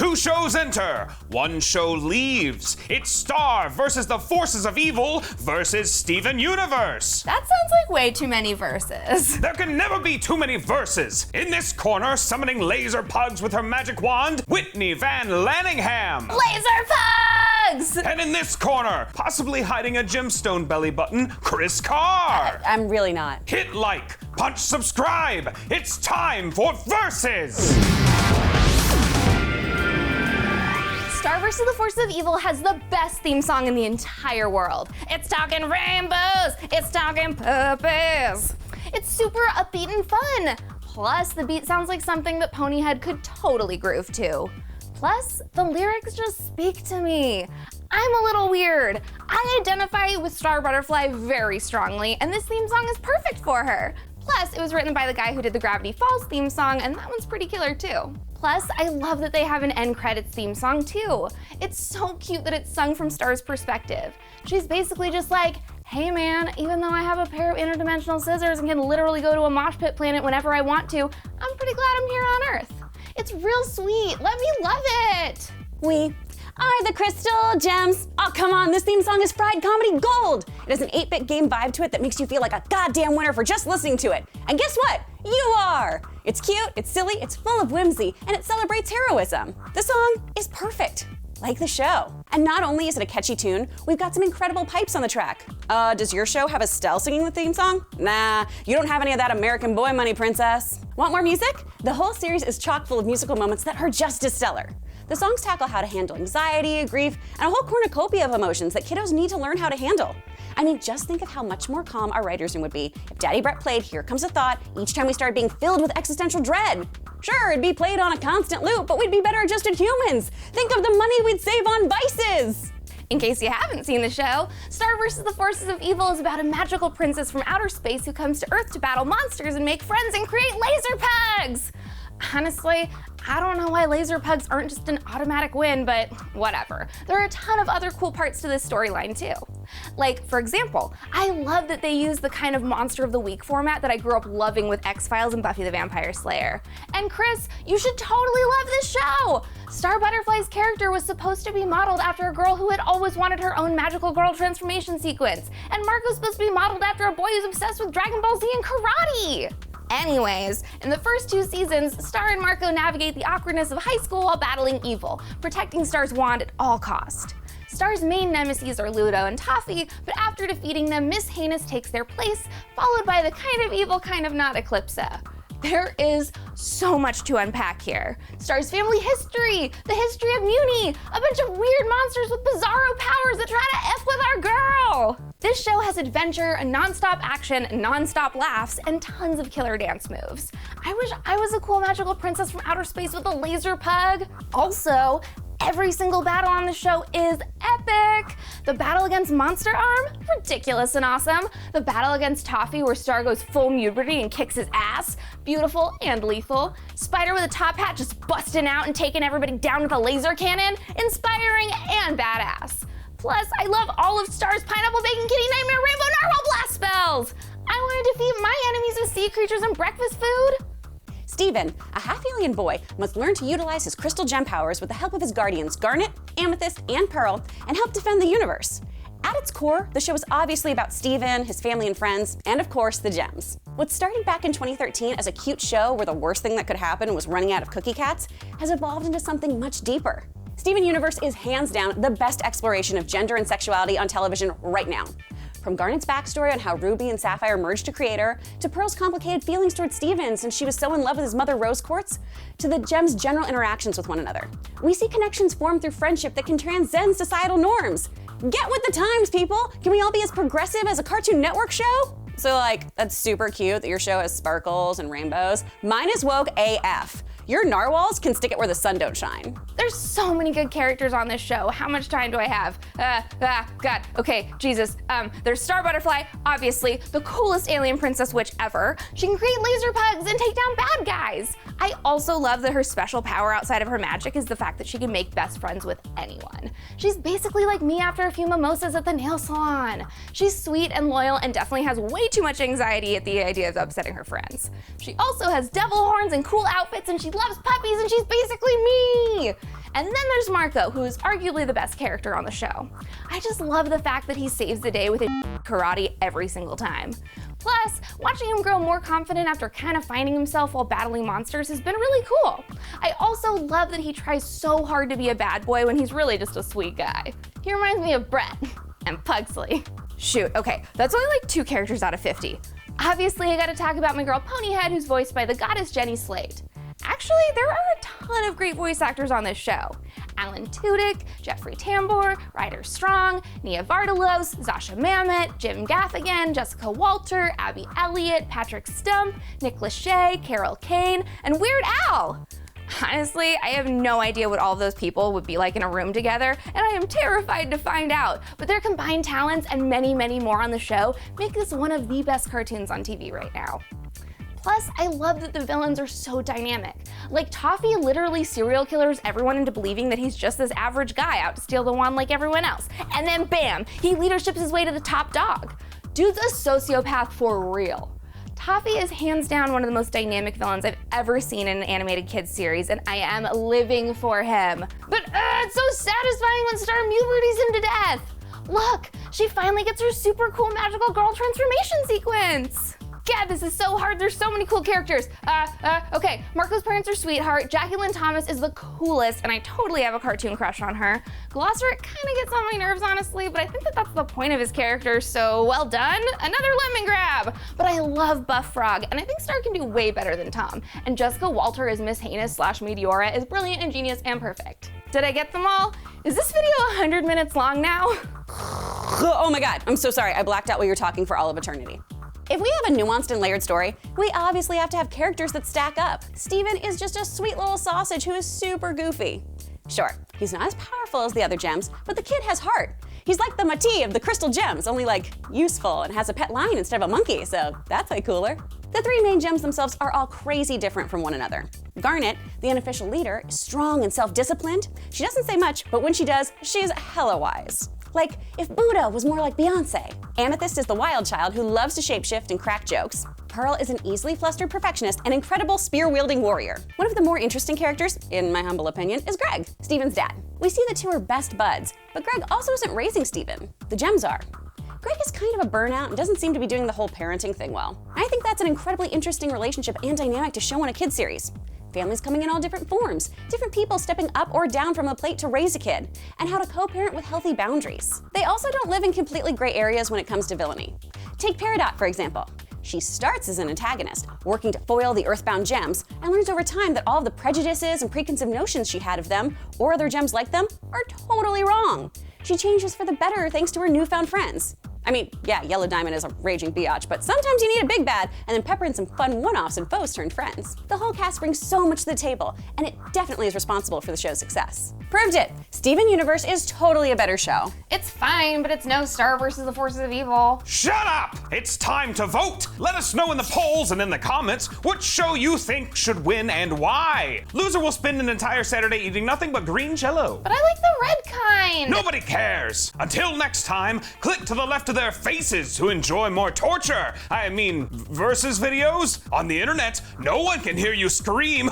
Two shows enter, one show leaves. It's Star versus the forces of evil versus Steven Universe. That sounds like way too many verses. There can never be too many verses. In this corner, summoning laser pugs with her magic wand, Whitney Van Lanningham. Laser pugs! And in this corner, possibly hiding a gemstone belly button, Chris Carr. I'm really not. Hit like, punch subscribe. It's time for Versus. Star vs. the Forces of Evil has the best theme song in the entire world. It's talking rainbows, it's talking puppies. It's super upbeat and fun. Plus, the beat sounds like something that Ponyhead could totally groove to. Plus, the lyrics just speak to me. I'm a little weird. I identify with Star Butterfly very strongly, and this theme song is perfect for her. Plus, it was written by the guy who did the Gravity Falls theme song, and that one's pretty killer too. Plus, I love that they have an end credits theme song too. It's so cute that it's sung from Star's perspective. She's basically just like, hey man, even though I have a pair of interdimensional scissors and can literally go to a mosh pit planet whenever I want to, I'm pretty glad I'm here on Earth. It's real sweet, let me love it. We are the Crystal Gems. Oh, come on, this theme song is fried comedy gold. It has an 8-bit game vibe to it that makes you feel like a goddamn winner for just listening to it. And guess what? You are. It's cute, it's silly, it's full of whimsy, and it celebrates heroism. The song is perfect, like the show. And not only is it a catchy tune, we've got some incredible pipes on the track. Does your show have Estelle singing the theme song? Nah, you don't have any of that American boy money, princess. Want more music? The whole series is chock full of musical moments that are just as stellar. The songs tackle how to handle anxiety, grief, and a whole cornucopia of emotions that kiddos need to learn how to handle. I mean, just think of how much more calm our writers' room would be if Daddy Brett played Here Comes a Thought each time we started being filled with existential dread. Sure, it'd be played on a constant loop, but we'd be better adjusted humans. Think of the money we'd save on vices. In case you haven't seen the show, Star vs. the Forces of Evil is about a magical princess from outer space who comes to Earth to battle monsters and make friends and create laser pugs. Honestly, I don't know why laser pugs aren't just an automatic win, but whatever. There are a ton of other cool parts to this storyline too. Like, for example, I love that they use the kind of Monster of the Week format that I grew up loving with X-Files and Buffy the Vampire Slayer. And Chris, you should totally love this show! Star Butterfly's character was supposed to be modeled after a girl who had always wanted her own magical girl transformation sequence. And Marco's supposed to be modeled after a boy who's obsessed with Dragon Ball Z and karate! Anyways, in the first 2 seasons, Star and Marco navigate the awkwardness of high school while battling evil, protecting Star's wand at all cost. Star's main nemeses are Ludo and Toffee, but after defeating them, Miss Heinous takes their place, followed by the kind of evil, kind of not Eclipsa. There is so much to unpack here. Star's family history, the history of Muni, a bunch of weird monsters with bizarro powers that try to F with our girl. This show has adventure, non-stop action, non-stop laughs, and tons of killer dance moves. I wish I was a cool magical princess from outer space with a laser pug. Also, every single battle on the show is epic. The battle against Monster Arm, ridiculous and awesome. The battle against Toffee, where Star goes full puberty and kicks his ass, beautiful and lethal. Spider with a top hat just busting out and taking everybody down with a laser cannon, inspiring and badass. Plus, I love all of Star's Pineapple Bacon Kitty Nightmare Rainbow Narwhal Blast spells. I want to defeat my enemies with sea creatures and breakfast food. Steven, a half-alien boy, must learn to utilize his crystal gem powers with the help of his guardians Garnet, Amethyst, and Pearl, and help defend the universe. At its core, the show is obviously about Steven, his family and friends, and of course, the gems. What started back in 2013 as a cute show where the worst thing that could happen was running out of cookie cats has evolved into something much deeper. Steven Universe is hands down the best exploration of gender and sexuality on television right now. From Garnet's backstory on how Ruby and Sapphire merged to create her, to Pearl's complicated feelings towards Steven since she was so in love with his mother Rose Quartz, to the gems' general interactions with one another. We see connections form through friendship that can transcend societal norms. Get with the times, people! Can we all be as progressive as a Cartoon Network show? So like, that's super cute that your show has sparkles and rainbows. Mine is woke AF. Your narwhals can stick it where the sun don't shine. There's so many good characters on this show. How much time do I have? God, okay, Jesus. There's Star Butterfly, obviously, the coolest alien princess witch ever. She can create laser pugs and take down bad guys. I also love that her special power outside of her magic is the fact that she can make best friends with anyone. She's basically like me after a few mimosas at the nail salon. She's sweet and loyal and definitely has way too much anxiety at the idea of upsetting her friends. She also has devil horns and cool outfits, and she loves puppies, and she's basically me. And then there's Marco, who is arguably the best character on the show. I just love the fact that he saves the day with his karate every single time. Plus, watching him grow more confident after kind of finding himself while battling monsters has been really cool. I also love that he tries so hard to be a bad boy when he's really just a sweet guy. He reminds me of Brett and Pugsley. Shoot, okay, that's only like 2 characters out of 50. Obviously, I gotta talk about my girl Ponyhead, who's voiced by the goddess Jenny Slate. Actually, there are a ton of great voice actors on this show. Alan Tudyk, Jeffrey Tambor, Ryder Strong, Nia Vardalos, Zasha Mamet, Jim Gaffigan, Jessica Walter, Abby Elliott, Patrick Stump, Nick Lachey, Carol Kane, and Weird Al. Honestly, I have no idea what all of those people would be like in a room together, and I am terrified to find out. But their combined talents and many, many more on the show make this one of the best cartoons on TV right now. Plus, I love that the villains are so dynamic. Like, Toffee literally serial killers everyone into believing that he's just this average guy out to steal the wand like everyone else. And then bam, he leaderships his way to the top dog. Dude's a sociopath for real. Toffee is hands down one of the most dynamic villains I've ever seen in an animated kids series, and I am living for him. But it's so satisfying when Star mutilates him to death. Look, she finally gets her super cool magical girl transformation sequence. God, this is so hard. There's so many cool characters. Okay, Marco's parents are sweetheart. Jackie Lynn Thomas is the coolest, and I totally have a cartoon crush on her. Glosser kind of gets on my nerves, honestly, but I think that that's the point of his character, so well done. Another lemon grab. But I love Buff Frog, and I think Star can do way better than Tom. And Jessica Walter as Miss Heinous / Meteora is brilliant, ingenious, and perfect. Did I get them all? Is this video 100 minutes long now? Oh my God, I'm so sorry. I blacked out while you were talking for all of eternity. If we have a nuanced and layered story, we obviously have to have characters that stack up. Steven is just a sweet little sausage who is super goofy. Sure, he's not as powerful as the other gems, but the kid has heart. He's like the Mati of the crystal gems, only like useful and has a pet lion instead of a monkey, so that's way cooler. The 3 main gems themselves are all crazy different from one another. Garnet, the unofficial leader, is strong and self-disciplined. She doesn't say much, but when she does, she's hella wise. Like if Buddha was more like Beyonce. Amethyst is the wild child who loves to shapeshift and crack jokes. Pearl is an easily flustered perfectionist and incredible spear-wielding warrior. One of the more interesting characters, in my humble opinion, is Greg, Steven's dad. We see the 2 are best buds, but Greg also isn't raising Steven. The gems are. Greg is kind of a burnout and doesn't seem to be doing the whole parenting thing well. I think that's an incredibly interesting relationship and dynamic to show on a kid series. Families coming in all different forms, different people stepping up or down from the plate to raise a kid, and how to co-parent with healthy boundaries. They also don't live in completely gray areas when it comes to villainy. Take Peridot, for example. She starts as an antagonist, working to foil the Earthbound gems, and learns over time that all of the prejudices and preconceived notions she had of them, or other gems like them, are totally wrong. She changes for the better thanks to her newfound friends. I mean, yeah, Yellow Diamond is a raging biatch, but sometimes you need a big bad and then pepper in some fun one-offs and foes turned friends. The whole cast brings so much to the table, and it definitely is responsible for the show's success. Proved it! Steven Universe is totally a better show. It's fine, but it's no Star versus the Forces of Evil. Shut up! It's time to vote! Let us know in the polls and in the comments what show you think should win and why. Loser will spend an entire Saturday eating nothing but green Jell-O. But I like the red kind. Nobody cares! Until next time, click to the left of their faces to enjoy more torture. I mean, versus videos? On the internet, no one can hear you scream.